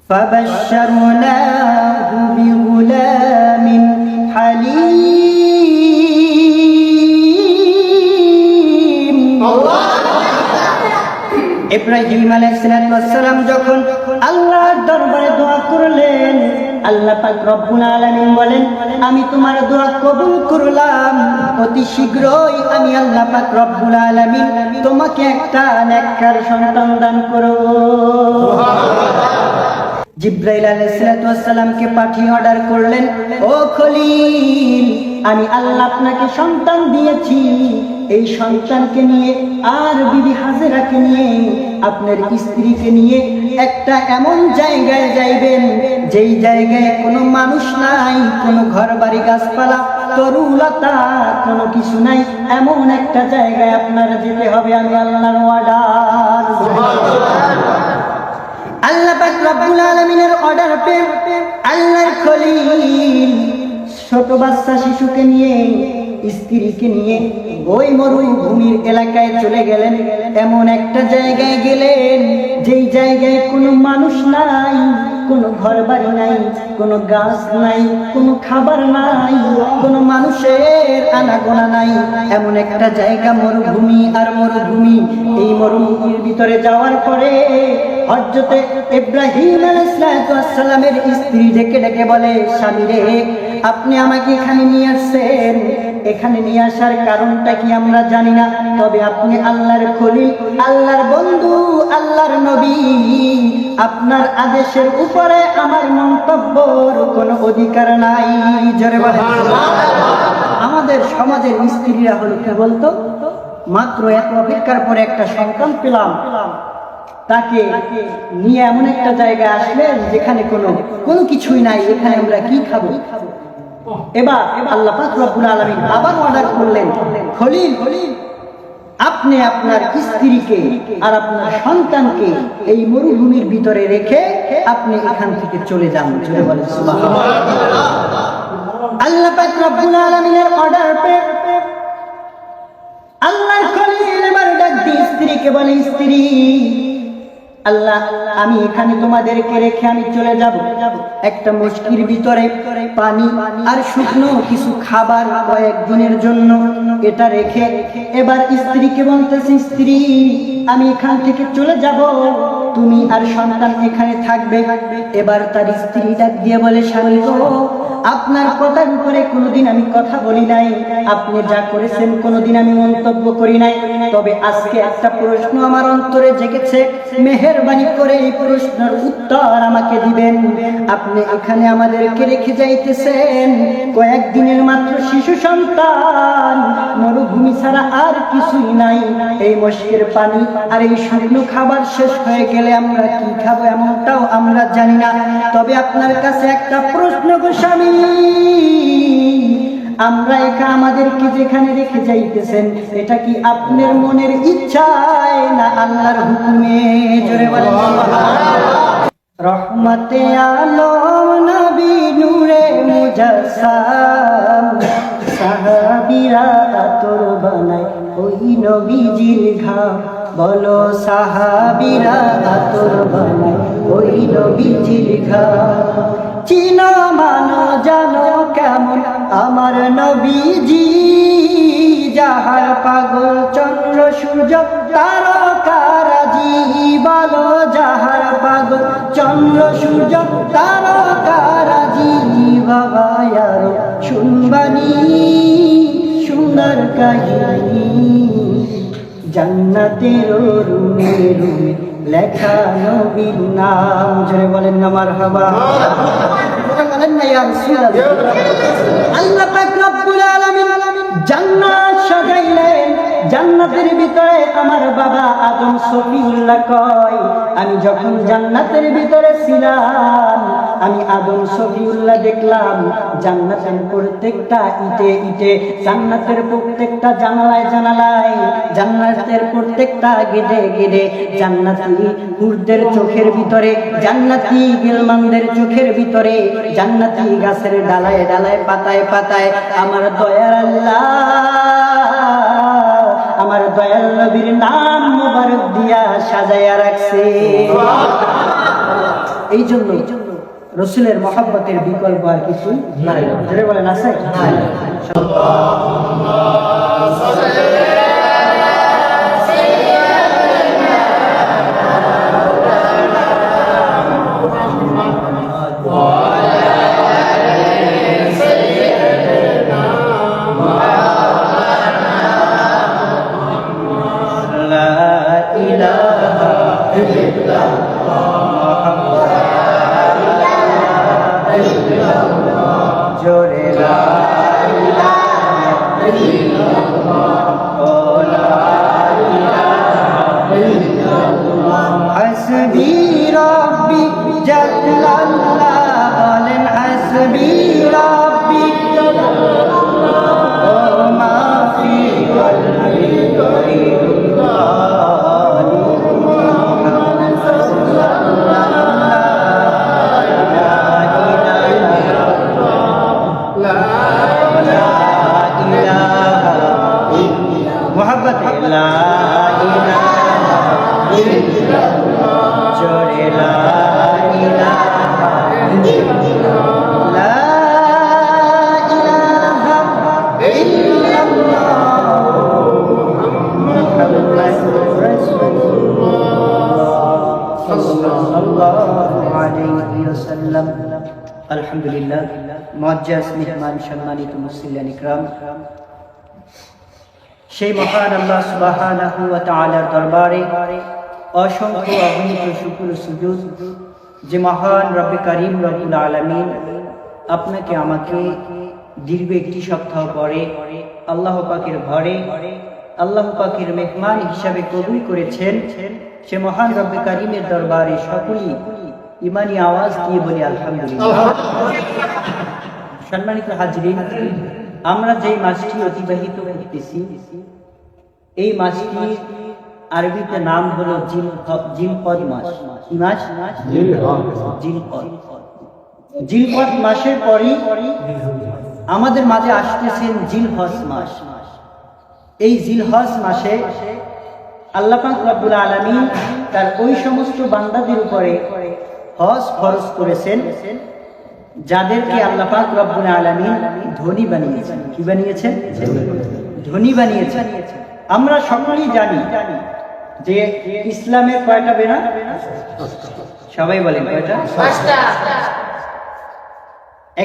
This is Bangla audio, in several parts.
ফাবাশশারনাহু বিগুলামিন হালিম। ইব্রাহিম আলাইহিস সালাম যখন আল্লাহর দরবারে দোয়া করলেন, আল্লাহ পাক রব্বুল আলামিন বলেন, আমি তোমার দোয়া কবুল করলাম, অতি শীঘ্রই আমি আল্লাহ পাক রব্বুল আলামিন তোমাকে একটা নেককার সন্তান দান করব। জিবরাইল আলাইহিস সালামকে পাঠিয়ে অর্ডার করলেন, ও খলিল, আমি আল্লাহ আপনাকে সন্তান দিয়েছি, এই সন্তানকে নিয়ে আর বিবি হাজেরাকে নিয়ে আপনার স্ত্রীকে নিয়ে একটা এমন জায়গায় যাইবেন যেই জায়গায় কোনো মানুষ নাই, কোনো ঘর বাড়ি গাছপালা তরুলতা কোনো কিছু নাই, এমন একটা জায়গায় আপনারা যেতে হবে। আমি আল্লাহর অর্ডার। আল্লাহ পাক রব্বুল আলামিনের অর্ডার পেয়ে আল্লাহর খলিল ছোট বাচ্চা শিশুকে নিয়ে স্ত্রীকে নিয়ে ওই মরুভূমির এলাকায় চলে গেলেন। এমন একটা জায়গায় গেলেন যেই জায়গায় কোনো মানুষ নাই, কোনো ঘর বাড়ি নাই, কোনো গাছ নাই, কোনো খাবার নাই, কোনো মানুষের আনাগোনা নাই, এমন একটা জায়গা মরুভূমি আর মরুভূমি। এই মরুভূমির ভিতরে যাওয়ার পরে হযরতে ইব্রাহিম আলাইহিস সালামের স্ত্রী ডেকে ডেকে বলে, স্বামী রে, আপনি আমাকে এখানে নিয়ে আসছেন, এখানে নিয়ে আসার কারণটা কি আমরা জানি না, তবে আপনি আল্লাহর খলিল, আল্লাহর বন্ধু, আল্লাহর নবী, আপনার আদেশের উপরে আমার মন্তব্যর কোনো অধিকার নাই। জোরে বলেন। আমাদের সমাজের স্ত্রীরা হলো কি বলতো, মাত্র এত অপেক্ষার পরে একটা সন্তান পেলাম, তাকে নিয়ে এমন একটা জায়গায় আসলেন যেখানে কোনো কিছুই নাই, এখানে আমরা কি খাবো? এবার আল্লাহ পাক রব্বুল আলামিন আবার অর্ডার করলেন, খলিল, আপনি আপনার স্ত্রীকে আর আপনার সন্তানকে এই মরুভূমির ভিতরে রেখে আপনি এখান থেকে চলে যান। চলে বলেন সুবহানাল্লাহ। আল্লাহ পাক রব্বুল আলামিনের অর্ডার পেয়ে আল্লাহর খলিল এবার ডাক দিয়ে স্ত্রীকে বলে, স্ত্রী, আল্লাহ, আমি এখানে তোমাদেরকে রেখে আমি চলে যাব, একটা মশকির ভিতরে পানি আর শুকনো কিছু খাবার কয়েকদিনের জন্য এটা রেখে এবার স্ত্রীকে বলতেছি, স্ত্রী, আমি এখান থেকে চলে যাব, তুমি আর সন্তান এখানে থাকবে। এবার তার স্ত্রী ডাক দিয়ে বলে, স্বামী গো, আপনার কথার উপরে কোনোদিন আমি কথা বলি নাই, আপনি যা করেছেন কোনোদিন আমি মন্তব্য করি নাই, তবে আজকে একটা প্রশ্ন আমার অন্তরে জেগেছে, মেহেরবানি করে এই প্রশ্নের উত্তর আমাকে দিবেন। আপনি এখানে আমাদেরকে রেখে যাইতেছেন, কয়েকদিনের মাত্র শিশু সন্তান, মরুভূমি ছাড়া আর কিছুই নাই, এই মশকের পানি আর এই শুকনো খাবার শেষ হয়ে গেলে আমরা কি খাবো এমনটাও আমরা জানি না, তবে আপনার কাছে একটা প্রশ্ন গো স্বামী, আমরা এখানে আমাদেরকে যেখানে রেখে যাইতেছেন এটা কি আপনার মনের ইচ্ছায় না আল্লাহর হুকুমে? জোরে বলেন সুবহানাল্লাহ। রহমতে আলম নবী নূরে মুজাসসাম, সাহাবীরা আতর বানায় ওই নবীজির ঘাম, বলো সাহাবীরা আতর বানায় ওই নবীজির ঘাম। চিনো মানো জানো কেমন আমার নবীজি, যাহার পাগল চন্দ্র সূর্য তারকারাজি, বলো যাহার পাগল চন্দ্র সূর্য তারকারাজি, বাবা আরো শুনবানি সুন্দর কাহিনী, জান্নাতের রুমে রুমে লেখা নবীর নাম। জোরে বলেন না মারহাবা। বলেন না ইয়া রাসূলুল্লাহ। আল্লাহ পাক রব্বুল আলামিন জান্নাত সাজাইলেন, জান্নাতের ভিতরে আমার বাবা আদম সফিউল্লাহ কয়, আমি যখন জান্নাতের ভিতরে ছিলাম, আমি আদম সফিউল্লাহ দেখলাম জান্নাতের প্রত্যেকটা ইটে ইটে, জান্নাতের প্রত্যেকটা জানালায় জানালায়, জান্নাতের প্রত্যেকটা গেটে গেটে জান্নাতি হুরদের চোখের ভিতরে, জান্নাতি গিলমানদের চোখের ভিতরে, জান্নাতি গাছের ডালায় ডালায় পাতায় পাতায় আমার দয়ার আল্লাহ, আমার দয়াল নবীর নাম মোবারক দিয়া সাজায়া রাখছে। এই জন্য রসুলের মহব্বতের বিকল্প আর কিছু নাই। জোরে বলেন আছে? জোরে লা ইলাহা ইল্লাল্লাহ ও লা ইলাহা ইল্লাল্লাহ হাসবি রাব্বি জাল্লাল্লাহ বলেন হাসবি রাব্বি জাল্লাল্লাহ ও মা ফি কলবি গয়রুল্লাহ আলহামদুলিল্লাহ। মুআজ্জাজ মেহমান সম্মানিত মুসলিয়ান ইকরাম, সেই মহান আল্লাহ সুবহানাহু ওয়া তাআলার দরবারে অসংখ্য অগণিত শুকর ও সুজুদ যে মহান রব্বে কারীম রব্বুল আলামিন আপনাকে আমাকে দীর্ঘ একটি সপ্তাহ পরে আল্লাহ পাকের ঘরে আল্লাহ পাকের মেহমান হিসাবে কবুল করেছেন। সে মহান রব্বে কারীমের দরবারে সকলেই ইমানি আওয়াজ দিয়ে বলি আলহামদুলিল্লাহ। সম্মানিত হাজরিন, আমরা যেই মাসটি অতিবাহিত করতেছি এই মাসটি আরবিতে নাম হলো জিলকদ মাস। কি মাস? জিলকদ। জিলকদ মাসের পরই আমাদের মাঝে আসতেছেন জিলহজ মাস। এই জিলহজ মাসে আল্লাহ পাক রব্বুল আলামিন তার ওই সমস্ত বান্দাদের উপরে হজ ফরজ করেছেন যাদেরকে আল্লাহ পাক রব্বুল আলামিন ধনী বানিয়েছেন। কি বানিয়েছেন? ধনী বানিয়েছেন। আমরা সকলেই জানি যে ইসলামের কয়টা বেনা? সবাই বলেন কয়টা?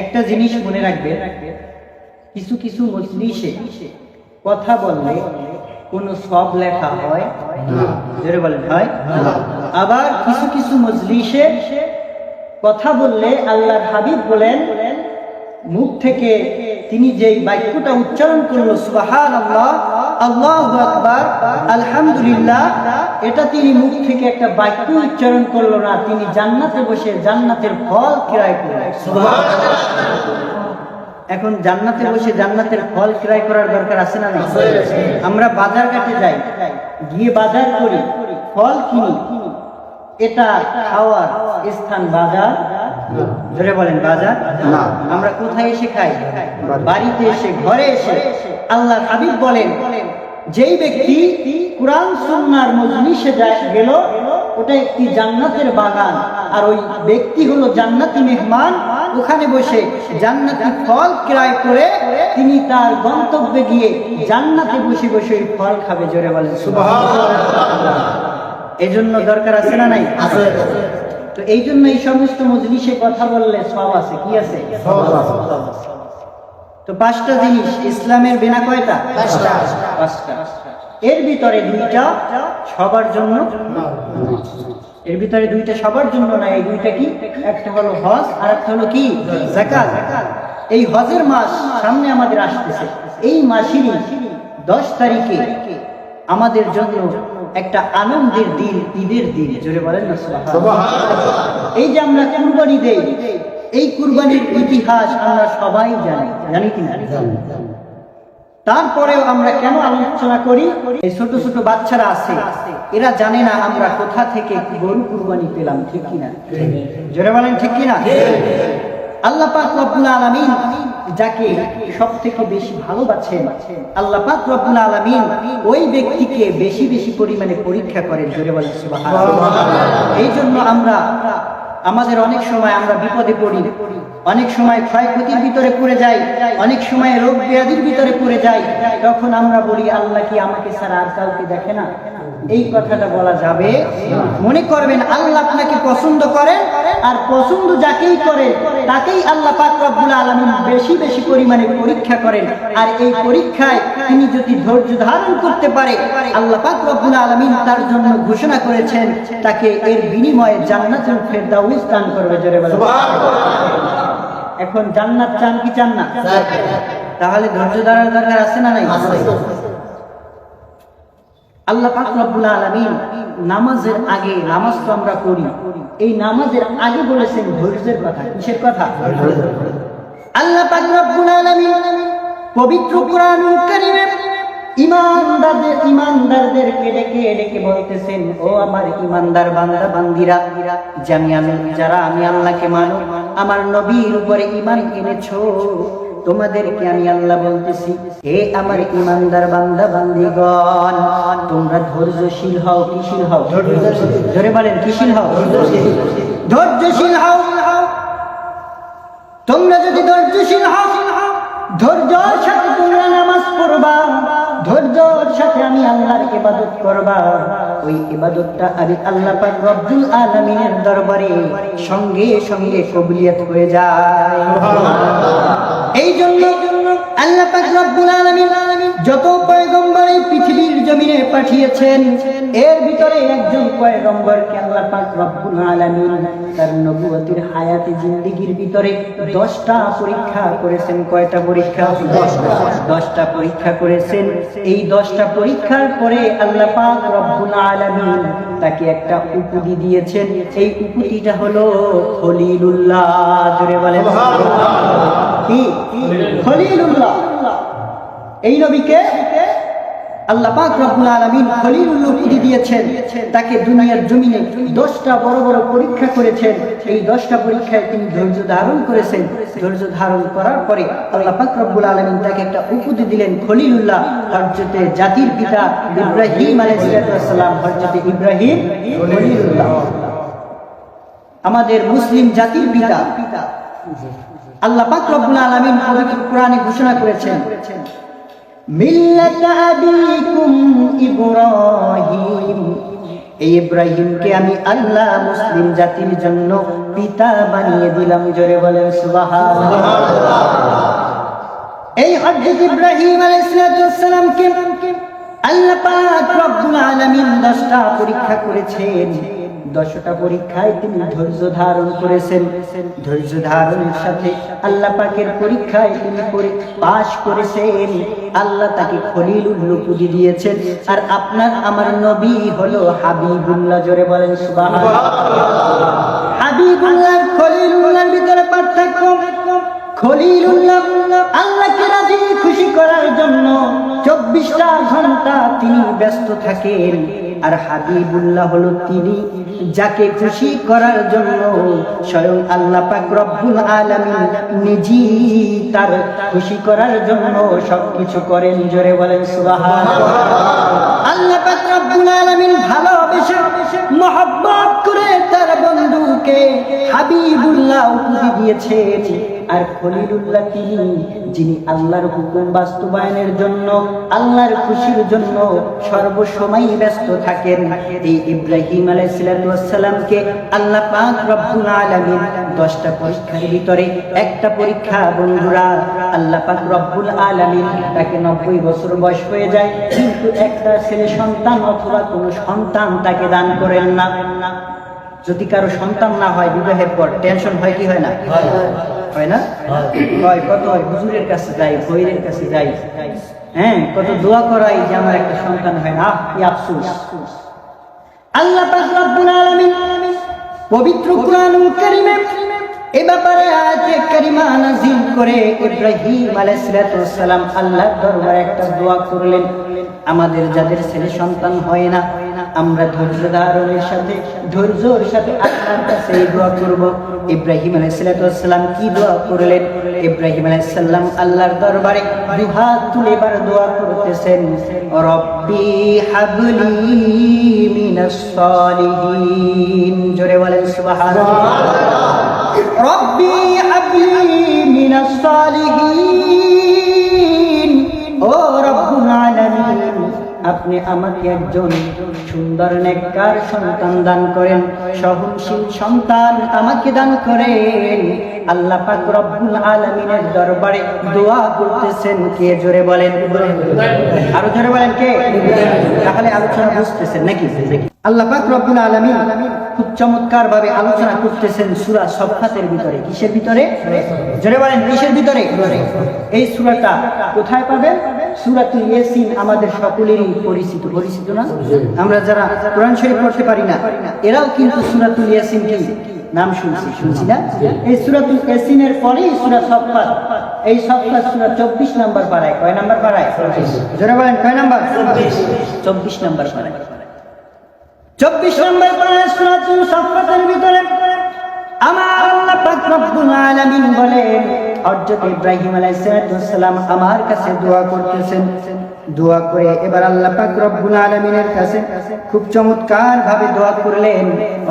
একটা জিনিস মনে রাখবেন, কিছু কিছু মজলিসে কথা বললে কোনো সব লেখা হয়, জোরে বলেন হয়। আবার কিছু কিছু মজলিসে কথা বললে আল্লাহর হাবিব বলেন মুখ থেকে তিনি যেই বাক্যটা উচ্চারণ করলো সুবহানাল্লাহ, আল্লাহু আকবার, আলহামদুলিল্লাহ, এটা তিনি মুখ থেকে একটা বাক্য উচ্চারণ করলো না, তিনি জান্নাতে বসে জান্নাতের ফল ক্রয় করলেন। সুবহানাল্লাহ। এখন জান্নাতে বসে জান্নাতের ফল ক্রয় করার দরকার আছে না? আমরা বাজার ঘাটে যাই, গিয়ে বাজার করি, ফল কিনি, এটা খাওয়ার স্থান বাজার? ধরে বলেন বাজার? আমরা কোথায় এসে খাই? বাড়িতে এসে, ঘরে এসে। আল্লাহর হাবিব বলেন যেই ব্যক্তি কুরআন সুন্নাহর মজলিসে গেল ওটা একটি জান্নাতের বাগান, আর ওই ব্যক্তি হলো জান্নাতি মেহমান, ওখানে বসে জান্নাতি ফল ক্রয় করে তিনি তার গন্তব্যে গিয়ে জান্নাতে বসে বসে ওই ফল খাবে। জোরে বলেন সুবহানাল্লাহ। এজন্য দরকার আছে না নাই? তো এই জন্য এই সমস্ত মজলিসে কথা বললে সব আছে। কি আছে? তো পাঁচটা জিনিস ইসলামের বিনা কয়টা? পাঁচটা। এর ভিতরে দুইটা সবার জন্য, এর ভিতরে দুইটা সবার জন্য না। এই দুইটা কি? একটা হলো হজ আর একটা হলো কি? যাকাত। এই হজের মাস সামনে আমাদের আসতেছে। এই মাসেরই 10 তারিখে আমাদের জন্য একটা আনন্দের দিন, ঈদের দিন। জোরে বলেন না সুবহানাল্লাহ। এই যে আমরা কুরবানি দেই, এই কুরবানির ইতিহাস আমরা সবাই জানি, জানি কি না? তারপরেও আমরা কেন আলোচনা করি? এই ছোট ছোট বাচ্চারা আছে, এরা জানে না আমরা কোথা থেকে গরু কুরবানি পেলাম। ঠিক কি না? জোরে বলেন ঠিক কি না? আল্লাহ পাক রব্বুল আলামিন যাকে সবথেকে বেশি ভালোবাসেন, আল্লাহ পাক রব্বুল আলামিন ওই ব্যক্তিকে বেশি বেশি পরিমাণে পরীক্ষা করেন। জোরে বলেন সুবহানাল্লাহ। এই জন্য আমরা আমাদের অনেক সময় আমরা বিপদে পড়ি, অনেক সময় ক্ষয়ক্ষতির ভিতরে পড়ে যাই, অনেক সময় রোগ ব্যাধির ভিতরে পড়ে যাই, তখন আমরা বলি আল্লাহ কি আমাকে ছাড়া আর কাউকে দেখে না? এই কথাটা বলা যাবে? মনে করবেন আল্লাহ আপনাকে পছন্দ করেন, আর পছন্দ যাকেই করে তাকেই আল্লাহ পাক রব্বুল আলামিন বেশি বেশি পরিমাণে পরীক্ষা করেন। আর এই পরীক্ষায় তিনি যদি ধৈর্য ধারণ করতে পারে, আল্লাহ পাক রব্বুল আলামিন তার জন্য ঘোষণা করেছেন তাকে এর বিনিময়ে জান্নাতুল ফেরদাউস দান করবে। জোরে বলেন সুবহানাল্লাহ। এখন জান্নাত চান কি চান না? তাহলে ধৈর্য ধরার দরকার আছে না নাই? আল্লাহ পাক রব্বুল আলামিন নামাজের আগে, নামাজ তো আমরা পড়ি, এই নামাজের আগে বলেছেন ধৈর্যের কথা। কিসের কথা? আল্লাহ পাক রব্বুল আলামিন পবিত্র কোরআনুল কারীমে ইমানদারদেরকে ডেকে ডেকে বলতেছেন, ও আমার ইমানদার বান্দা বান্দিরা, যারা আমি আল্লাহকে মানো, আমার নবীর উপরে ঈমান এনেছো, তোমাদেরকে আমি আল্লাহ বলতেছি, হে আমার ইমানদার বান্দা বান্দিগণ, তোমরা ধৈর্যশীল হও। কিশীল হও? ধরে বলেন কিশীল হও? ধৈর্যশীল হও। তোমরা যদি ধৈর্যশীল হও, ধৈর্যের সাথে তোমরা নামাজ পড়বা, ধৈর্যের সাথে আমি আল্লাহর ইবাদত করবা, ওই ইবাদতটা আমি আল্লাহ পাক রব্বুল আলামিনের দরবারে সঙ্গে সঙ্গে কবুলিয়ত হয়ে যায়। এই জন্য আল্লাহ পাক রব্বুল আলামিন যত পয়গম্বর এই পৃথিবীর জমিনে পাঠিয়েছেন, এর ভিতরে একজন পয়গম্বরকে আল্লাহ পাক রব্বুল আলামিন তার নবুয়তের হায়াতে জিন্দেগীর ভিতরে 10টা পরীক্ষা করেছেন। কয়টা পরীক্ষা? 10টা পরীক্ষা করেছেন। এই 10টা পরীক্ষার পরে আল্লাহ পাক রব্বুল আলামিন তাকে একটা উপাধি দিয়েছেন। এই উপাধিটা হলো খলিলুল্লাহ। জোরে বলেন কি? খলিলুল্লাহ। এই নবীকে আল্লাহ পাক রব্বুল আলামিন খলিলুল্লাহ উপাধি দিয়েছেন। তাকে দুনিয়ার জমিনে 10টা বড় বড় পরীক্ষা করেছেন। এই 10টা পরীক্ষায় তিনি ধৈর্য ধারণ করেছেন। ধৈর্য ধারণ করার পরে আল্লাহ পাক রব্বুল আলামিন তাকে একটা উপাধি দিলেন খলিলুল্লাহ। হযরতে জাতির পিতা ইব্রাহিম আলাইহিস সালাম, হযরতে ইব্রাহিম খলিলুল্লাহ, আমাদের মুসলিম জাতির পিতা। আল্লাহ পাক রব্বুল আলামিন পবিত্র কোরআনে ঘোষণা করেছেন, মিল্লাত আবিকুম ইব্রাহিম, এই ইব্রাহিমকে আমি আল্লাহ মুসলিম জাতির জন্য পিতা বানিয়ে দিলাম। জোরে বলেন সুবহানাল্লাহ। এই হযরত ইব্রাহিম আলাইহিস সালামকে আল্লাহ পাক রব্বুল আলামিন 10টা পরীক্ষা করেছেন। 10টা পরীক্ষায় তিনি ধৈর্য ধারণ করেছেন। ধৈর্য ধারণের সাথে আল্লাহ পাকের পরীক্ষায় তিনি পাশ করেছেন। আল্লাহ তাকে খলিলুল্লাহ উপাধি দিয়েছেন। আর আপনার আমার নবী হলো হাবিবুল্লাহ। জোরে বলেন সুবহানাল্লাহ। হাবিবুল্লাহ খলিলুল্লাহর ভিতরে পার্থক্য। খলিলুল্লাহ আল্লাহকে রাজি খুশি করার জন্য 24টা ঘন্টা তিনি ব্যস্ত থাকেন। আর হাবিবুল্লাহ হলো তিনি যাকে খুশি করার জন্য স্বয়ং আল্লাহ পাক রব্বুল আলামিন নিজেই তার খুশি করার জন্য সবকিছু করেন। জোরে বলেন সুবহানাল্লাহ। আল্লাহ পাক রব্বুল আলামিন ভালোবেসে মহব্বত করে তার বন্ধুকে হাবিবুল্লাহ উপাধি দিয়েছেন। আর খলিলুল্লাহ তিনি যিনি আল্লাহর হুকুম বাস্তবায়নের জন্য, আল্লাহর খুশির জন্য সর্বসময় ব্যস্ত থাকেন। এই ইব্রাহিম আলাইহিস সালামকে আল্লাহ পাক রব্বুল আলামিন 10টা পরীক্ষার ভিতরে একটা পরীক্ষা বন্ধুরা, আল্লাহ পাক রব্বুল আলামিন তাকে 90 বছর বয়স হয়ে যায়, কিন্তু একটা ছেলে সন্তান অথবা কোনো সন্তান তাকে দান করেন না। যদি কারো সন্তান না হয় বিবাহের পর টেনশন হয় কি হয় না? হয় না? হয়। কত হুজুরের কাছে যাই, ফকিরের কাছে যাই, হ্যাঁ, কত দোয়া করাই যে আমার একটা সন্তান হয় না, কি আফসোস। আল্লাহ পাক রব্বুল আলামিন পবিত্র কোরআনুল কারীমে এই ব্যাপারে আয়াতে কারিমা নাযিল করে ইব্রাহিম আলাইহিস সালাম আল্লাহর দরবারে একটা দোয়া করলেন, আমাদের যাদের ছেলে সন্তান হয় না আমরা ধৈর্য ধারণের সাথে ধৈর্যের সাথে আল্লাহর কাছে দোয়া করব। ইব্রাহিম আলাইহিস সালাম কি দোয়া করলেন? ইব্রাহিম আলাইহিস সালাম আল্লাহর দরবারে দুহাত তুলে এবার দোয়া করতেছেন, রব্বি হাবলি মিনাস সালিহিন। জোরে বলেন সুবহানাল্লাহ। রব্বি হাবলি মিনাস সালিহিন। ও রব্বুল আলামিন, আপনি আমাকে একজন সুন্দর নেককার সন্তান দান করেন, সহনশীল সন্তান আমাকে দান করেন। আল্লাহ পাক রব্বুল আলামিনের দরবারে দোয়া করতেছেন কে? জোরে বলেন, আরো জোরে বলেন কে? তাহলে আলোচনা বুঝতেছেন নাকি? আল্লাহ পাক রব্বুল আলামিন খুব চমৎকার ভাবে আলোচনা করতেছেন সূরা সফফাতের ভিতরে। কিসের ভিতরে? জোরে বলেন, কিসের ভিতরে? এই সূরাটা কোথায় পাবেন? সূরাতুল ইয়াসিন আমাদের সকলেরই পরিচিত, পরিচিত না? আমরা যারা কোরআন শরীফ পড়তে পারি না, এরাও কিন্তু সূরাতুল ইয়াসিন কি নাম শুনছি না? এই সূরাতুল ইয়াসিনের পরেই সূরা সফফাত। এই সফফাত সূরা 24 নাম্বার পারায়। কয় নাম্বার পারায়? জোরে বলেন, কয় নাম্বার? 24 নাম্বার পারায়। 24 নাম্বার পারায় সূরাতুল সফফাতের ভিতরে আমার আল্লাহ পাক রব্বুল আলামিন বলেন, হযরত ইব্রাহিম আলাইহিস সালাম আমার কাছে দোয়া করতেছেন। দোয়া করে এবার আল্লাহ পাক রব্বুল আলামিনের কাছে খুব চমৎকার ভাবে দোয়া করলেন,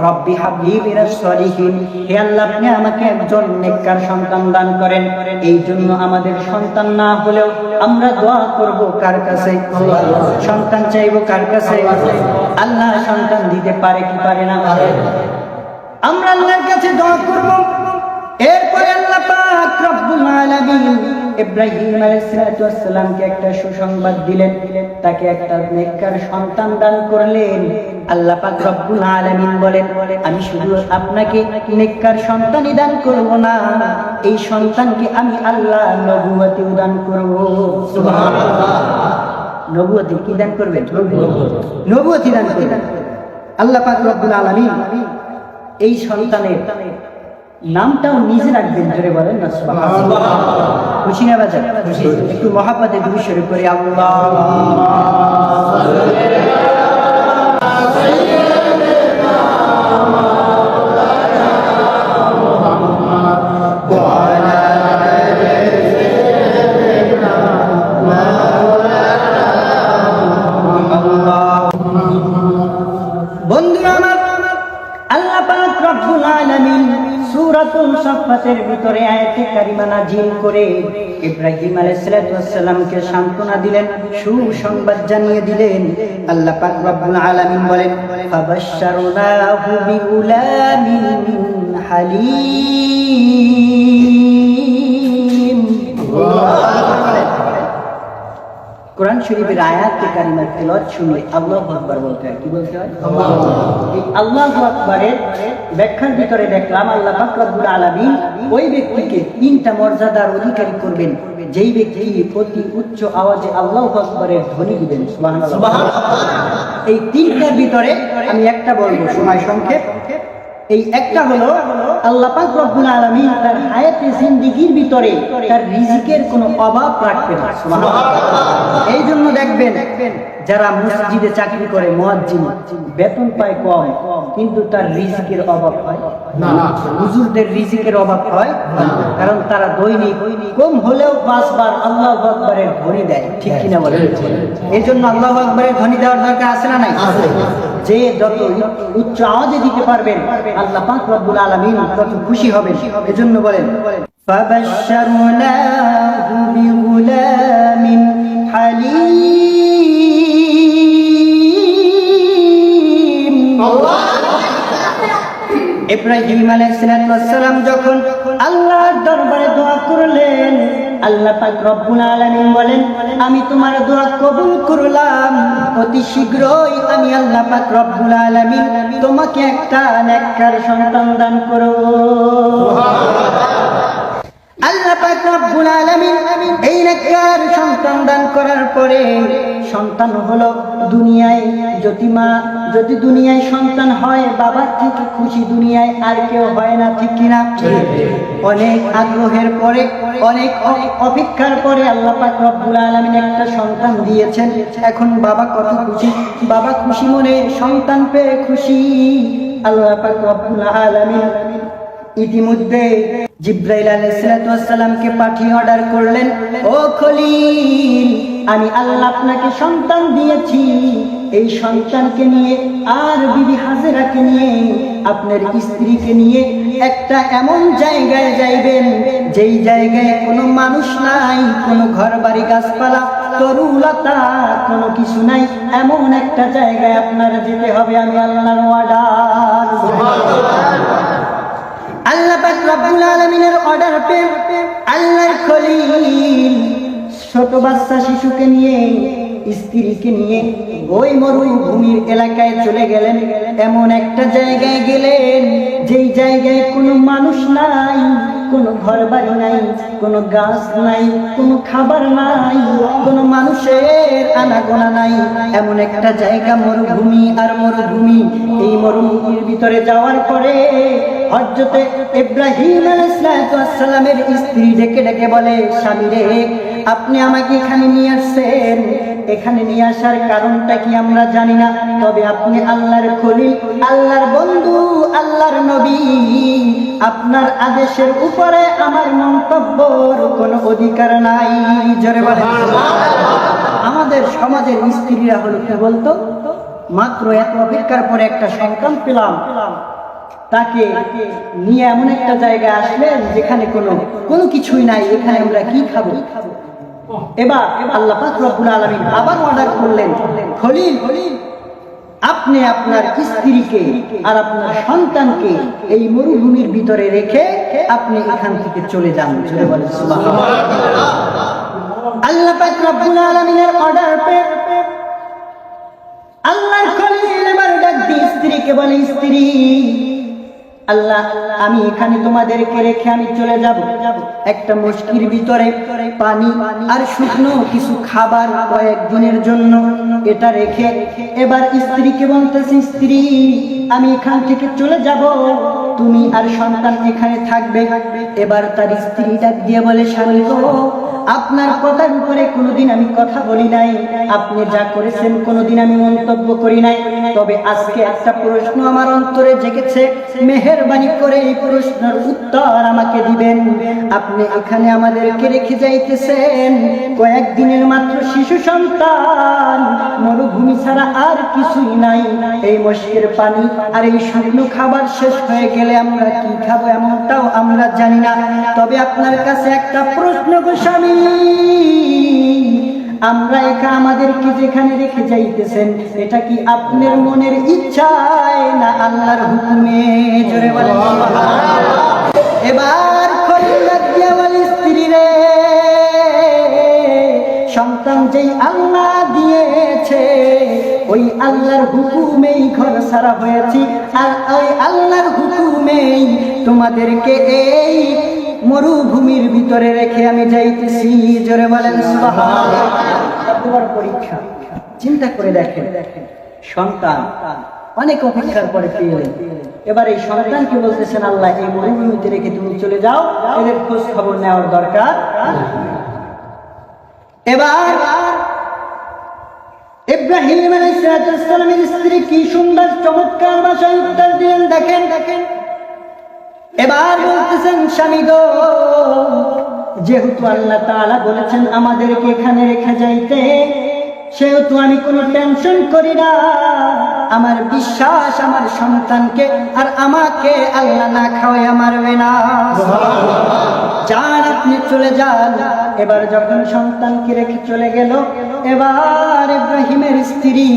রব্বি হাবলি মিনাস সালিহিন। হে আল্লাহ, আপনি আমাকে একজন নেককার সন্তান দান করেন। এই জন্য আমাদের সন্তান না হলেও আমরা দোয়া করব কার কাছে? সন্তান চাইবো কার কাছে? আল্লাহ সন্তান দিতে পারে কি পারে না? আমরা আল্লাহর কাছে দোয়া করব। এরপরে আল্লাহ পাক রব্বুল আলামিন ইব্রাহিম আলাইহিস সালামকে একটা সুসংবাদ দিলেন, তাকে একটা নেককার সন্তান দান করলেন। আল্লাহ পাক রব্বুল আলামিন বলেন, আমি শুধু আপনাকে নেককার সন্তানই দান করব না, এই সন্তানকে আমি আল্লাহ নবুয়তি দান করব। সুবহানাল্লাহ। নবুয়তি কি দান করবেন? নবুয়তি দান করবেন। আল্লাহ পাক রব্বুল আলামিন এই সন্তানের নামটাও নিজে রাখবেন। জোরে বলেন না সুবহানাল্লাহ। খুশি না বাজার? একটু মহাব্বতে দুরূদ শরীফ করি। বন্ধুরা আমার, আল্লাহ পাক রব্বুল আলামিন সূরাতুল সফফাতের ভিতরে আয়াতে কারিমা নাযিল করে ইব্রাহিম আলাইহিস সালামকে সান্ত্বনা দিলেন, সুসংবাদ জানিয়ে দিলেন। আল্লাহ পাক রব্বুল আলামিন বলেন, ফাবাশশারনাহু বিগুলামিন হালিম। কোরআন শরীফের আয়াতে কারিমার তেলাওয়াত শুনলে আল্লাহু আকবার বলতে হয়। কি বলতে হয়? এই আল্লাহু আকবারের ব্যাখ্যার ভিতরে দেখলাম আল্লাহ পাক রব্বুল আলামিন ওই ব্যক্তিকে 3টা মর্যাদার অধিকারী করবেন, যেই ব্যক্তি অতি উচ্চ আওয়াজে আল্লাহু আকবারের ধ্বনি দিবেন। সুবহানাল্লাহ। এই 3টার ভিতরে আমি একটা বলবো, সময় সংক্ষেপ। এই একটা হলো আল্লাহ পাক রব্বুল আলামিন তার হায়াতে জিন্দেগীর ভিতরে তার রিজিকের কোনো অভাব রাখবেন না। সুবহানাল্লাহ। এই জন্য দেখবেন যারা মসজিদে চাকরি করে, মুয়াজ্জিন, বেতন পায় কম, কিন্তু তার রিজিকের অভাব হয় না। হুজুরদের রিজিকের অভাব হয় না, কারণ তারা দৈনিক কম হলেও 5 বার আল্লাহু আকবারের ধ্বনি দেয়। ঠিক কিনা বলেন? এই জন্য আল্লাহু আকবারের ধ্বনি দেওয়ার দরকার আছে না নাই? যে যত উচ্চ আওয়াজে দিতে পারবেন আল্লাহ পাক রব্বুল আলামিন তত খুশি হবেন। এজন্য বলেন, ফাবাশশারনাহু বিগুলামিন হালিম। ইব্রাহিম আলাইহিস সালাম যখন আল্লাহর দরবারে দোয়া করলেন, আল্লাহ পাক রব্বুল আলামিন বলেন, আমি তোমার দোয়া কবুল করলাম। অতি শীঘ্রই আমি আল্লাহ পাক রব্বুল আলামিন তোমাকে একটা নেককার সন্তান দান করব। আল্লাহ পাক রব্বুল আলামিন এই নেককার সন্তান দান করার পরে সন্তান হলো দুনিয়ায় যতীমা যদি দুনিয়ায় সন্তান হয় বাবার থেকে খুশি দুনিয়ায় আর কেউ হয় না, ঠিক কিনা? অনেক আগ্রহের পরে, অনেক অপেক্ষার পরে আল্লাহ পাক রব্বুল আলামিন একটা সন্তান দিয়েছেন। এখন বাবা কত খুশি, বাবা খুশি মনে সন্তান পেয়ে খুশি। আল্লাহ পাক রব্বুল আলামিন ইতিমধ্যে জিব্রাইল আলাইহিস সালামকে পাঠিয়ে অর্ডার করলেন, ও খলিল, আমি আল্লাহ আপনাকে সন্তান দিয়েছি, এই সন্তানকে নিয়ে আর বিবি হাজেরাকে নিয়ে আপনার স্ত্রীকে নিয়ে একটা এমন জায়গায় যাইবেন যেই জায়গায় কোনো মানুষ নাই, কোনো ঘর বাড়ি গাছপালা তরুলতা কোনো কিছু নাই, এমন একটা জায়গায় আপনারা যেতে হবে। আমি আল্লাহর অর্ডার। আল্লাহ পাক রব্বুল আলামিনের অর্ডার পেয়ে আল্লাহর খলিল ছোট বাচ্চা শিশুকে নিয়ে স্ত্রীকে নিয়ে ওই মরুভূমির এলাকায় চলে গেলেন। এমন একটা জায়গায় গেলেন যেই জায়গায় কোনো মানুষ নাই, কোনো ঘর বাড়ি নাই, কোনো গাছ নাই, কোনো খাবার নাই, কোনো মানুষের আনাগোনা নাই, এমন একটা জায়গা মরুভূমি আর মরুভূমি। এই মরুভূমির ভিতরে যাওয়ার পরে হযরতে ইব্রাহিম আলাইহিস সালামের স্ত্রী ডেকে ডেকে বলে, স্বামী রে, আপনি আমাকে এখানে নিয়ে আসছেন, এখানে নিয়ে আসার কারণটা কি আমরা জানি না, তবে আপনি আল্লাহর খলিল, আল্লাহর বন্ধু, আল্লাহর নবী, আপনার আদেশের উপরে আমার মন্তব্যর কোনো অধিকার নাই। জোরে বলেন। আমাদের সমাজের স্ত্রীরা হলো কি বলতো, মাত্র এত অপেক্ষার পরে একটা সন্তান পেলাম, তাকে নিয়ে এমন একটা জায়গায় আসলেন যেখানে কোনো কিছুই নাই, এখানে আমরা কি খাবো? এবার আল্লাহ পাক রব্বুল আলামিন আবার অর্ডার করলেন, খলিল, আপনি আপনার স্ত্রীকে আর আপনার সন্তানকে এই মরুভূমির ভিতরে রেখে আপনি এখান থেকে চলে যান। জোরে বলেন সুবহানাল্লাহ। আল্লাহ পাক রব্বুল আলামিনের অর্ডার পেয়ে আল্লাহর খলিল এবার ডাক দিয়ে স্ত্রীকে বলে, স্ত্রী, আল্লাহ, আমি এখানে তোমাদেরকে রেখে আমি চলে যাব একটা মশকির ভিতরে পানি আর শুকনো কিছু খাবার কয়েকদিনের জন্য, এটা রেখে এবার স্ত্রীকে বলতেছি, স্ত্রী, আমি এখান থেকে চলে যাব, তুমি আর সন্তান এখানে থাকবে। এবার তার স্ত্রী ডাক দিয়ে বলে, স্বামী গো, আপনার কথার উপরে কোনোদিন আমি কথা বলি নাই, আপনি যা করেছেন কোনোদিন আমি মন্তব্য করি নাই, তবে আজকে একটা প্রশ্ন আমার অন্তরে জেগেছে, মেহেরবানি করে এই প্রশ্নের উত্তর আমাকে দিবেন। আপনি এখানে আমাদেরকে রেখে যাইতেছেন, কয়েকদিনের মাত্র শিশু সন্তান, মরুভূমি ছাড়া আর কিছুই নাই, এই মশকের পানি আর এই শুকনো খাবার শেষ হয়ে গেলে আমরা কি খাবো এমনটাও আমরা জানি না, তবে আপনার কাছে একটা প্রশ্ন গো স্বামী, আমরা একা আমাদেরকে যেখানে রেখে যাইতেছেন এটা কি আপনার মনের ইচ্ছায় না আল্লাহর হুকুমে? জোরে বলেন সুবহানাল্লাহ। এবার খলিল দিয়া বলে, স্ত্রী রে, সন্তান যেই আল্লাহ দিয়েছে ওই আল্লাহর হুকুমেই ঘর ছাড়া হয়েছি, আর ওই আল্লাহর হুকুমেই তোমাদেরকে এই মরুভূমির ভিতরে রেখে আমি যাইতেছি। জোরে বলেন সুবহানাল্লাহ। তোমার পরীক্ষা চিন্তা করে দেখেন, সন্তান অনেক অপেক্ষার পরে পেলেন, এবার এই সন্তানকে বলতেছেন, আল্লাহ এই মরুভূমিতে রেখে তুমি চলে যাও, এদের খোঁজ খবর নেওয়ার দরকার। এবার ইব্রাহিম আলাইহিস সালামের স্ত্রী কি সুন্দর চমৎকার ভাষায় উত্তর দিলেন, দেখেন। এবার বলতেছেন, স্বামী গো, যেহেতু আল্লাহ তাআলা বলেছেন আমাদেরকে এখানে রেখে যাইতে, সেহেতু আমি কোনো টেনশন করি না, আমার বিশ্বাস আমার সন্তানকে আর আমাকে আল্লাহ না খাওয়াইয়া মারবে না, যান আপনি চলে যান। এবার যখন সন্তানকে রেখে চলে গেল, এবার ইব্রাহিমের স্ত্রী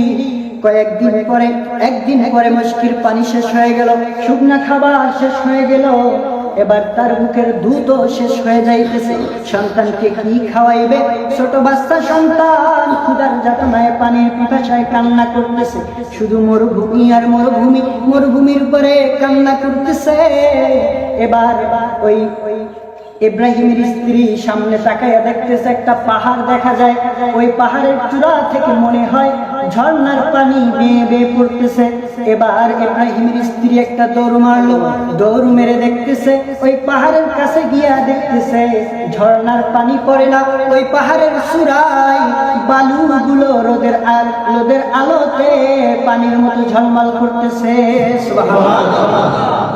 একদিন পরে মশকির পানি শেষ হয়ে গেল, শুকনা খাবার শেষ হয়ে গেল, এবার তার বুকের দুধও শেষ হয়ে যাইতেছে, সন্তানকে কি খাওয়াইবে? ছোট বাচ্চা সন্তান ক্ষুধার যাতনায় পানির পিপাসায় কান্না করতেছে, শুধু মরুভূমি আর মরুভূমি, মরুভূমির উপরে কান্না করতেছে। এবার ওই ইব্রাহিমের স্ত্রী সামনে তাকাইয়া দেখতেছে একটা পাহাড় দেখা যায়, ওই পাহাড়ের চূড়া থেকে মনে হয় ঝর্ণার পানি বেয়ে বেয়ে পড়তেছে। এবার ইব্রাহিমের স্ত্রী একটা দৌড় মারলো, দৌড় মেরে দেখতেছে ওই পাহাড়ের কাছে গিয়া দেখতেছে ঝর্ণার পানি পড়ে না, ওই পাহাড়ের চূড়ায় বালুগুলো রোদের আলোতে পানির মতো ঝলমল করতেছে। সুবহানাল্লাহ।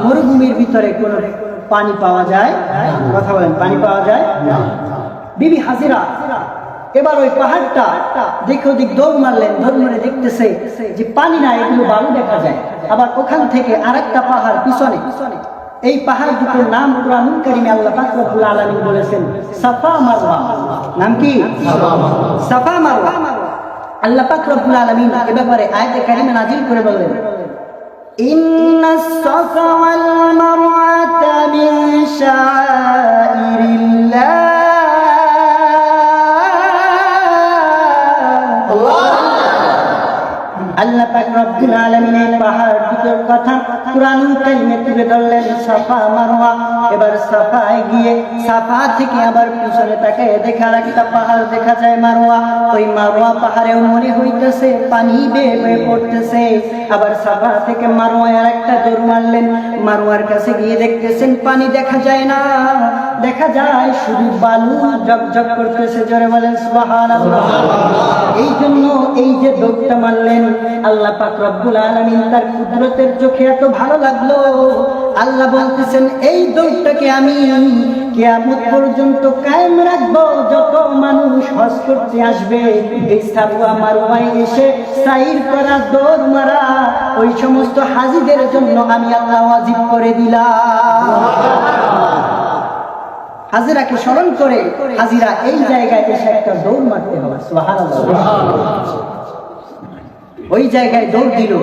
মরুভূমির ভিতরে কোন পানি পাওয়া যায়? কথা বলেন, পানি পাওয়া যায়? বিবি হাজিরা এবার ওই পাহাড়টা দেখে ওদিক দৌড় মারলেন, দৌড় মারে দেখতেছে যে পানি না, এগুলো বালু দেখা যায়। আবার ওখান থেকে আরেকটা পাহাড় পিছনে, এই পাহাড় দুটোর নাম কুরআনুল কারীমে আল্লাহ পাক রব্বুল আলামিন বলেছেন সাফা মারওয়া। নাম কি? সাফা মারওয়া। আল্লাহ পাক রব্বুল আলামিন এ ব্যাপারে আয়াতে কারিমা নাজিল করে বললেন ইন্নাস সাফা ওয়াল মারওয়াতা মিন শাআইরিল্লাহ। আল্লাহ পাক রব্বুল আলামিনের পাহাড় দুটোর কথা কুরআনুল কারীমে তুলে ধরলেন সাফা মারওয়া। এবার সাফায় গিয়ে সাফা থেকে আবার পিছনে তাকায় দেখার একটা পাহাড় দেখা যায় মারওয়া। ওই মারওয়া পাহাড়েও মনে হইতেছে পানি বেয়ে বেয়ে পড়তেছে। আবার সাফা থেকে মারওয়ায় আর একটা দৌড় মারলেন, মারওয়ার কাছে গিয়ে দেখতেছেন পানি দেখা যায় না, দেখা যায় শুধু বালু ঝকঝক করতেছে। জোরে বলেন সুবহানাল্লাহ। এই জন্য এই যে দৌড়টা মারলেন, আল্লাহ পাক রব্বুল আলামিন তার কুদরতের চোখে এত ভালো লাগলো, আল্লাহ বলতেছেন এই দৌড়টাকে আমি কিয়ামত পর্যন্ত কায়েম রাখবো। যত মানুষ হজ করতে আসবে এই সাফা মারওয়ায় এসে সাইর করা, দৌড় মারা, ওই সমস্ত হাজীদের জন্য আমি আল্লাহ ওয়াজিব করে দিলাম। হাজিরাকে স্মরণ করে হাজিরা এই জায়গায় এসে একটা দৌড় মারতে হবে। সুবহানাল্লাহ। ওই জায়গায় দৌড় দিল।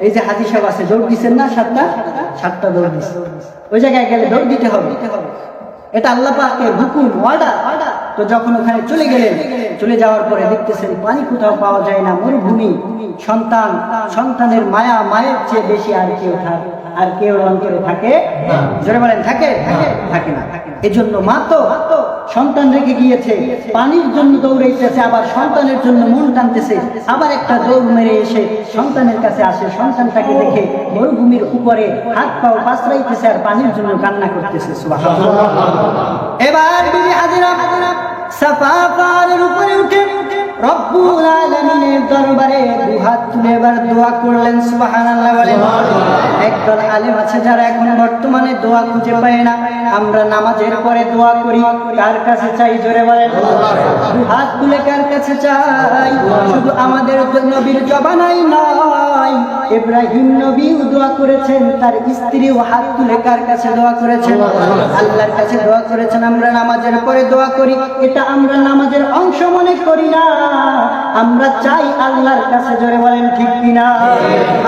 এই যে হাজী সাহেব আছে, দৌড় দিচ্ছেন না, সাতটা দৌড় দিচ্ছে। ওই জায়গায় গেলে দৌড় দিতে হবে, এটা আল্লাহ পাকের হুকুম, ওয়াদা। তো যখন ওখানে চলে গেলেন, চলে যাওয়ার পরে দেখতেছেন পানি কোথাও পাওয়া যায় না, মরুভূমি। সন্তানের মায়া, মায়ের চেয়ে বেশি আর কেউ অন্তরে থাকে? জোরে বলেন, থাকে না। এজন্য মা তো সন্তান রেখে গিয়েছে, পানির জন্য দৌড়াইতেছে, আবার সন্তানের জন্য মন টানতেছে। আবার একটা দৌড় মেরে এসে সন্তানের কাছে আসে, সন্তানটাকে দেখে মরুভূমির উপরে হাত পাও পাছড়াইতেছে আর পানির জন্য কান্না করতেছে। সুবহানাল্লাহ। এবার বিবি হাজিরা সাফা পাহাড়ের উপরে উঠে রব্বুল আলামিনের দরবারে দুহাত তুলে এবার দোয়া করলেন। সুবহানাল্লাহ বলেন। একদল আলেম আছে যারা এখন বর্তমানে দোয়া খুঁজে পায় না। আমরা নামাজের পরে দোয়া করি, কার কাছে চাই? জোরে বলেন। দুহাত তুলে কার কাছে চাই? শুধু আমাদের নবীর জবানাই নয়, ইব্রাহিম নবীও দোয়া করেছেন, তার স্ত্রীও হাত তুলে কার কাছে দোয়া করেছেন? আল্লাহর কাছে দোয়া করেছেন। আমরা নামাজের পরে দোয়া করি, এটা আমরা নামাজের অংশ মনে করি না, আমরা চাই আল্লাহর কাছে। জোরে বলেন ঠিক কিনা?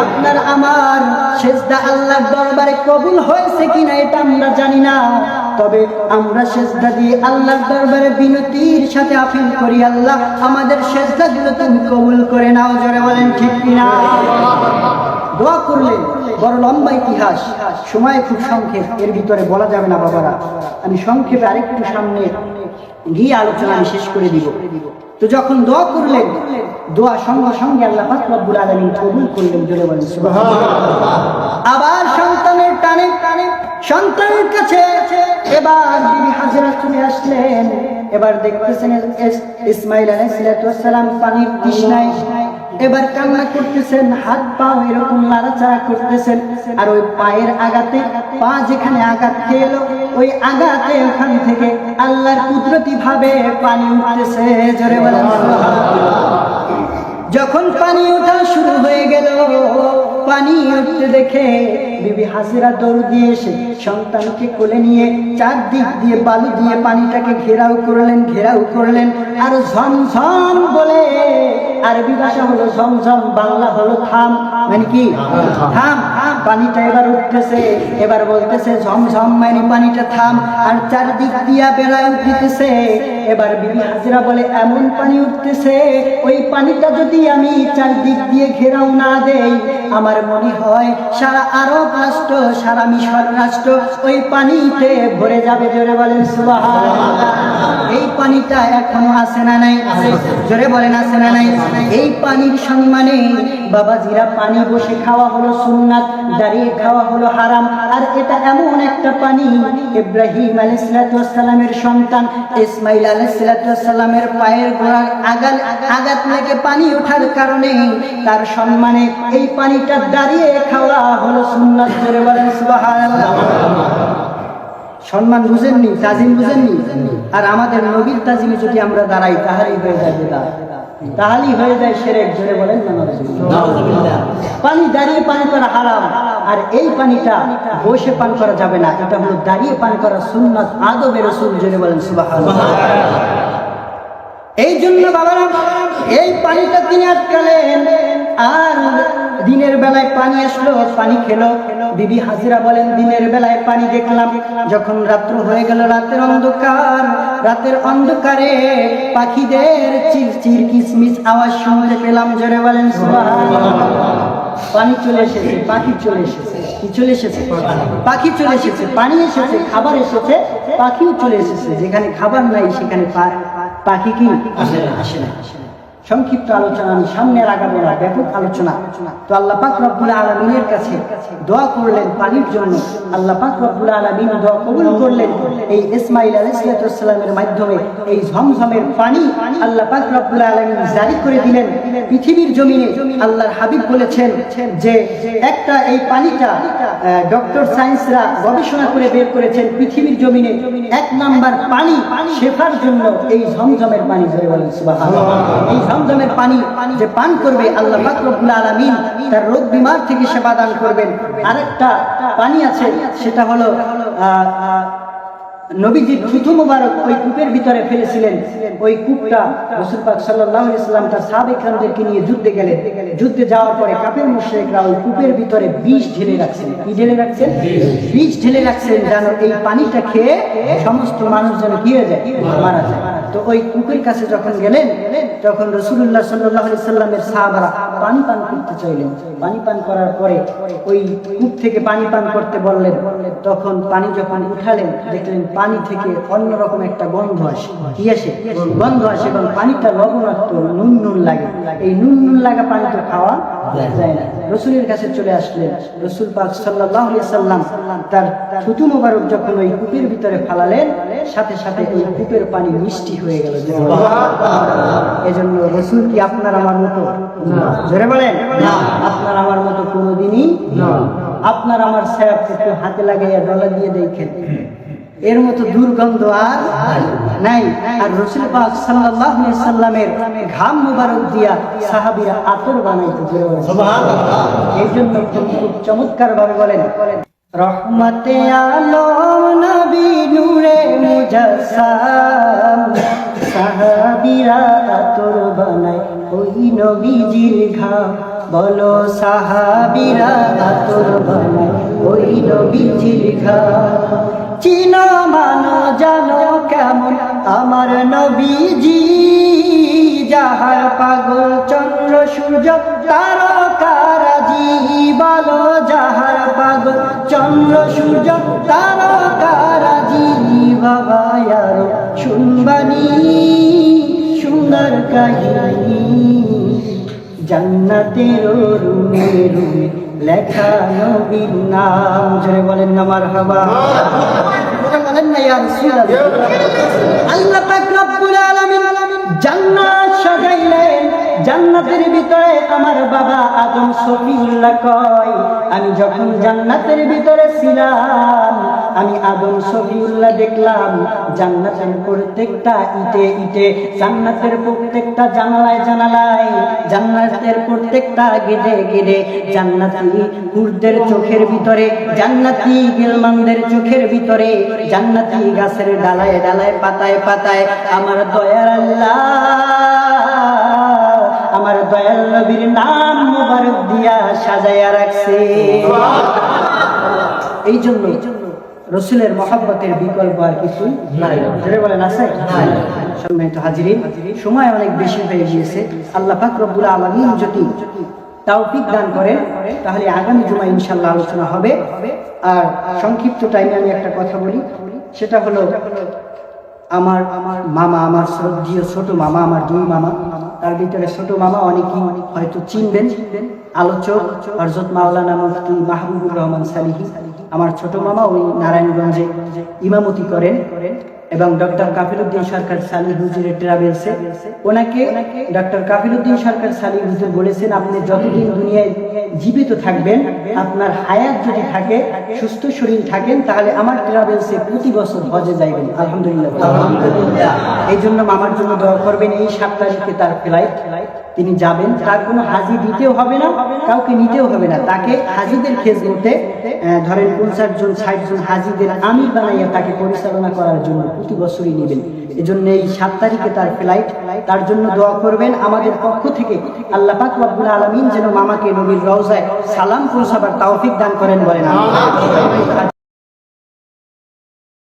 আপনার আমার সেজদা আল্লাহর দরবারে কবুল হয়েছে কিনা এটা আমরা জানি না, তবে আমরা সেজদা দিয়ে আল্লাহর দরবারে বিনতির সাথে আপিল করি, আল্লাহ আমাদের সেজদাগুলো তুমি কবুল করে নাও। জোরে বলেন ঠিক কিনা? দোয়া করলেন। বড় লম্বা ইতিহাস, সময় খুব সংক্ষেপ, এর ভিতরে বলা যাবে না বাবারা। আমি সংক্ষেপে আরেকটু সামনে গিয়ে আলোচনা আমি শেষ করে দিব। তো যখন দোয়া করলেন, দোয়া সঙ্গে সঙ্গে আল্লাহ পাক রব্বুল আলামিন কবুল করলেন। জোরে বলেন সুবহানাল্লাহ। আবার সন্তানের টানে সন্তানের কাছে এবার বিবি হাজেরা চলে আসলেন। এবার দেখতেছেন ইসমাইল আলাইহিস সালাম পানির তৃষ্ণায় এবার কান্না করতেছেন, হাত পা এরকম নাড়াচাড়া করতেছেন। আর ওই পায়ের আঘাতে, পা যেখানে আঘাত খেলো, ওই আঘাতে ওখান থেকে আল্লাহর কুদরতি ভাবে পানি উঠতেছে। জোরে বলেন সুবহানাল্লাহ। যখন পানি ওঠা শুরু হয়ে গেল, পানি উঠতে দেখে বিবি হাজেরা দৌড় দিয়ে এসে সন্তানকে কোলে নিয়ে চারদিক দিয়ে বালু দিয়ে পানিটাকে ঘেরাও করলেন। আর ঝমঝম বলে, আরবি ভাষা হলো ঝমঝম, বাংলা হলো থাম, মানে কি? থাম। পানিটা এবার উঠতেছে, এবার বলতেছে ঝমঝম মানে পানিটা থাম। আর চারদিক দিয়া বেলা উঠতেছে, এবার বিবি হাজরা বলে এমন পানি উঠতেছে, ওই পানিটা যদি আমি চারদিক দিয়ে ঘেরাও না দেই, আমার মনে হয় সারা আরব রাষ্ট্র, সারা মিশর রাষ্ট্র ওই পানিতে ভরে যাবে। জোরে বলেন সুবহানাল্লাহ। এই পানিটা এখনো আছে না নাই? জোরে বলেন আছে না নাই? এই পানির সম্মানে বাবাজিরা পানি বসে খাওয়া হলো সুন্নাত, দাঁড়িয়ে খাওয়া হলো হারাম। আর এটা এমন একটা পানি, ইব্রাহিম আলাইহিস সালামের সন্তান ইসমাইল আলাইহিস সালামের পায়ের গোড়ার আঘাত লেগে পানি ওঠার কারণে তার সম্মানে এই পানিটা দাঁড়িয়ে খাওয়া হলো সুন্নাত। জোরে বলেন সুবহানাল্লাহ। সম্মান বুঝেননি, তাজিম বুঝেননি? আর আমাদের নবীর তাজিমে যদি আমরা দাঁড়াই তাহলেই হয়ে যায় বেদাত, তাহলেই হয়ে যায় শিরক। জোরে বলেন নাউজুবিল্লাহ। পানি দাঁড়িয়ে পান করা হারাম, আর এই পানিটা বসে পান করা যাবে না, এটা হলো দাঁড়িয়ে পান করা সুন্নাত, আদবে রাসূল। জোরে বলেন সুবহানাল্লাহ। এই জন্য বাবারা এই পানিটা তিনি আটকালেন, আর দিনের বেলায় পানি আসলো, পানি খেলো। বিবি হাজরা বলেন দিনের বেলায় পানি দেখলাম, যখন রাত্র হয়ে গেল, রাতের অন্ধকারে পাখিদের চিরচির কিসমিস আওয়াজ শুনতে পেলাম। জোরে বলেন সুবহানাল্লাহ। পানি চলে এসেছে, পাখি চলে এসেছে। কি চলে এসেছে? পাখি চলে এসেছে। পানি এসেছে, খাবার এসেছে, পাখিও চলে এসেছে। যেখানে খাবার নাই সেখানে পাখি কি আসে না। সংক্ষিপ্ত আলোচনা, আমি সামনে লাগাবো না, ব্যাপক আলোচনা। তো আল্লাহ পাক রব্বুল আলামিনের কাছে দোয়া করলেন পানির জন্য। আল্লাহ পাক রব্বুল আলামিন দোয়া কবুল করলেন। এই ইসমাইল আলাইহিস সালামের মাধ্যমে এই ঝমঝমের পানি আল্লাহ পাক রব্বুল আলামিন জারি করে দিলেন পৃথিবীর জমিনে। আল্লাহর হাবিব বলেছেন যে একটা এই পানিটা ডক্টর সায়েন্সরা গবেষণা করে বের করেছেন, পৃথিবীর জমিনে 1 নাম্বার পানি শেফার জন্য এই ঝমঝমের পানি। জোরে বলেন সুবহানাল্লাহ। এই ঝমঝমের পানি যে পান করবে আল্লাহ পাক রব্বুল আলামিন তার রোগ বিমার থেকে সেবা দান করবেন। আরেকটা পানি আছে, সেটা হলো নবীজির থুথু মুবারক ওই কূপের ভিতরে ফেলেছিলেন। ওই কূপটা রাসূল পাক সাল্লাল্লাহু আলাইহি ওয়াসাল্লাম তার সাহাবায়ে-কেরামদেরকে নিয়ে যুদ্ধে গেলেন। যুদ্ধে যাওয়ার পরে কাফের মুশরিকরা ওই কূপের ভিতরে বিষ ঢেলে রাখছেন। কি ঢেলে রাখছেন? বিষ ঢেলে রাখছেন, যেন এই পানিটা খেয়ে সমস্ত মানুষজন কি হয়ে যায়? মারা যায়। তো ওই কূপের কাছে যখন গেলেন, তখন রাসূলুল্লাহ সাল্লাল্লাহু আলাইহি ওয়াসাল্লামের সাহাবারা পানি পান করতে চাইলেন। পানি পান করার পরে ওই কূপ থেকে পানি পান করতে বললেন। তখন পানি যখন উঠালেন, দেখলেন পানি থেকে অন্যরকম একটা গন্ধ আসে। কি আসে? গন্ধ আসে, এবং পানিটা লবণাক্ত, নুন লাগে। এই নুন লাগা পানি তো খাওয়া যায় না। রাসূলের কাছে চলে আসলেন। রাসূল পাক সাল্লাল্লাহু আলাইহি ওয়াসাল্লাম তার থুতু মুবারক যখন ওই কূপের ভিতরে ফালালেন, সাথে সাথে ওই কূপের পানি মিষ্টি হয়ে গেল। এজন্য রাসূল কি আপনার আমার মতো? জোরে বলেন না। আপনার আমার মতো কোনোদিনই না। আপনার আমার স্যাপ একটু হাতে লাগাইয়া ডলা দিয়ে দেখেন, এর মতো দুর্গন্ধ আর নাই। আর রাসূল পাক সাল্লাল্লাহু আলাইহি সাল্লামের ঘাম মুবারক দিয়া সাহাবীরা আতর বানাইতো। সুবহানাল্লাহ। এইজন্য খুব চমৎকার ভাবে বলেন, রহমতে আলম নবী নূরে মুজাসসাম, সাহাবীরা আতর বানায় ওই নবীজির ঘাম। বলো সাহাবীরা আতর বানায় ওই নবীজির ঘাম। চিনো মানো জানো কেমন আমার নবীজি, যাহার পাগল চন্দ্র সূর্য তারকারাজি। বলো যাহার পাগল চন্দ্র সূর্য তারকারাজি। বাবা আরো শুনবানি সুন্দর কাহিনী, জান্নাতের রুমে রুমে লেখা নবীর নাম। জোরে বলেন না মারহাবা। বলেন না ইয়া রাসূলুল্লাহ। আল্লাহ পাক রব্বুল আলামিন জান্নাত সাজাইলেন। জান্নাতের ভিতরে আমার বাবা আদম সফিউল্লাহ কয়, আমি যখন জান্নাতের ভিতরে ছিলাম, আমি আদম সফিউল্লাহ দেখলাম জান্নাতের প্রত্যেকটা ইটে ইটে, জান্নাতের প্রত্যেকটা জানালায় জানালায়, জান্নাতের প্রত্যেকটা গেটে গেটে জান্নাতি হুরদের চোখের ভিতরে, জান্নাতি গিলমানদের চোখের ভিতরে, জান্নাতি গাছের ডালায় ডালায় পাতায় পাতায় আমার দয়ার আল্লাহ, আমার দয়াল নবীর নাম মুবারক দিয়া সাজায়া রাখছে। এই জন্য রাসূলের মহব্বতের বিকল্প আর কিছু নাই। বলেন আছে? সম্মানিত হাজিরিন, সময় অনেক বেশি হয়ে গিয়েছে। আল্লাহ পাক রব্বুল আলামিন যদি তৌফিক দান করেন তাহলে আগামী জুমায় ইনশাআল্লাহ আলোচনা হবে। আর সংক্ষিপ্ত টাইমে আমি একটা কথা বলি, সেটা হলো আমার মামা, আমার শ্রদ্ধেয় ছোট মামা, আমার দুই মামা, তার ভিতরে ছোট মামা অনেকেই হয়তো চিনবেন, আলোচক হযরত মাওলানা মুফতি মাহবুবুর রহমান সালিহি। আমার ছোট মামা ওই নারায়ণগঞ্জে ইমামতি করেন এবং ডক্টর কাফিলউদ্দিন সরকার সালি হুজুরের ট্রাভেলসে, ওনাকে ডক্টর কাফিলউদ্দিন সরকার সালি হুজুর বলেছেন, আপনি যতদিন দুনিয়ায় জীবিত থাকবেন, আপনার হায়াত যদি থাকে, সুস্থ শরীর থাকেন, তাহলে আমার ট্রাভেলসে প্রতি বছর হজে যাইবেন। আলহামদুলিল্লাহ, আলহামদুলিল্লাহ। এই জন্য মামার জন্য দোয়া করবেন। এই 7 তারিখে তার ফ্লাইট, তিনি যাবেন। তার কোনো হাজি দিতেও হবে না, কাউকে নিতেও হবে না। তাকে হাজিদের খেজমতে ধরেন 50 জন 60 জন হাজিদের আমির বানাইয়া তাকে পরিচালনা করার জন্য প্রতি বছরই নেবেন। এজন্য এই 7 তারিখে তার ফ্লাইট, তার জন্য দোয়া করবেন আমাদের পক্ষ থেকে। আল্লাহ পাক রব্বুল আলামিন যেন মামাকে নবীর রওজায় সালাম পৌঁছাবার তৌফিক দান করেন, বলেন আমিন।